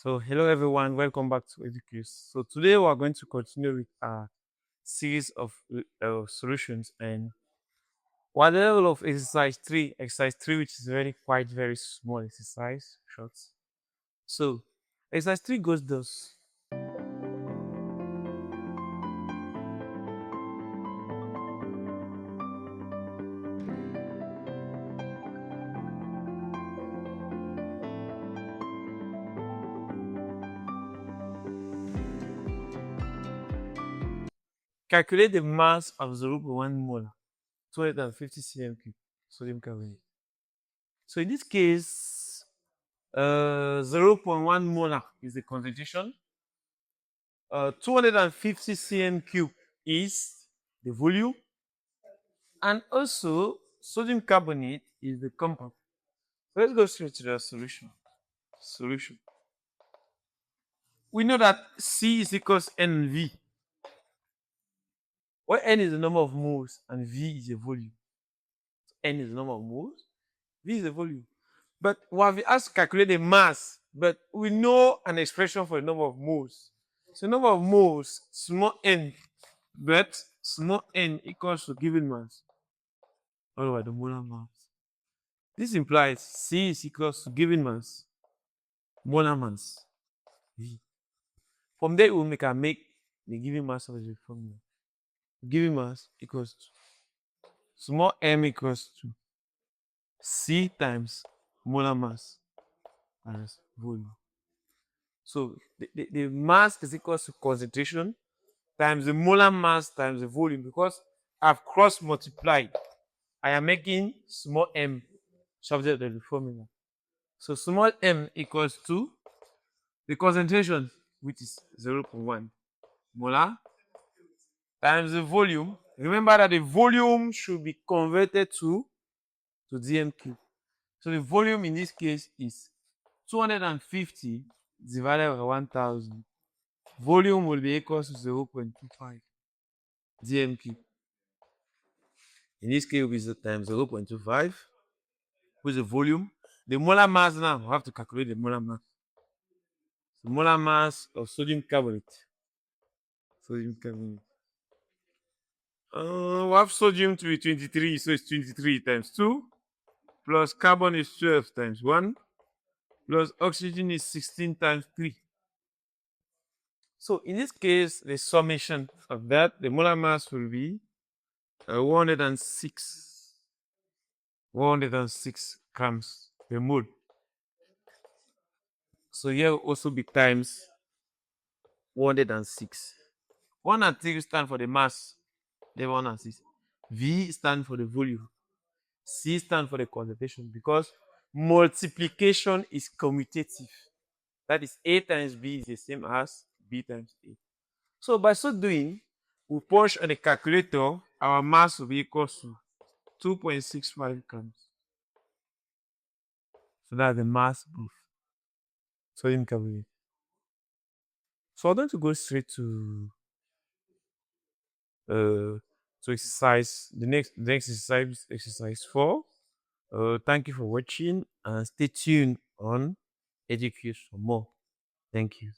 So hello everyone, welcome back to Educlynk. So today we are going to continue with our series of solutions, and we're at the level of exercise 3, which is very small exercise, short. So exercise 3 goes thus. Calculate the mass of 0.1 molar, 250 cm cube sodium carbonate. So in this case, 0.1 molar is the concentration. 250 cm cube is the volume, and also sodium carbonate is the compound. So let's go straight to the solution. We know that C is equals N V, where N is the number of moles and V is the volume. N is the number of moles, V is the volume. But we have asked to calculate the mass, but we know an expression for the number of moles. So number of moles, small n, but small n equals to given mass all over the molar mass. This implies C is equals to given mass, molar mass, V. From there, we can make the given mass of the formula. Given mass equals to small m equals to C times molar mass times volume. So the mass is equals to concentration times the molar mass times the volume. Because I've cross multiplied, I am making small m subject to the formula. So small m equals to the concentration, which is 0.1 molar, times the volume. Remember that the volume should be converted to dm cube. So the volume in this case is 250 divided by 1000. Volume will be equal to 0.25 dm cube. In this case, it will be times 0.25, which is the volume. The molar mass now, we have to calculate the molar mass. The molar mass of sodium carbonate. We have sodium to be 23, so it's 23 times 2, plus carbon is 12 times 1, plus oxygen is 16 times 3. So in this case, the summation of that, the molar mass will be 106 grams per mole. So here will also be times 106. 1 and 3 stand for the mass, the 1 and 6. V stand for the volume. C stand for the concentration, because multiplication is commutative. That is, A times B is the same as B times A. So by so doing, we punch on the calculator, our mass will be equal to 2.65 grams. So that's the mass of sodium carbonate. So I'm going to go straight to exercise. The next exercise, exercise 4. Thank you for watching, and stay tuned on Educlynk for more. Thank you.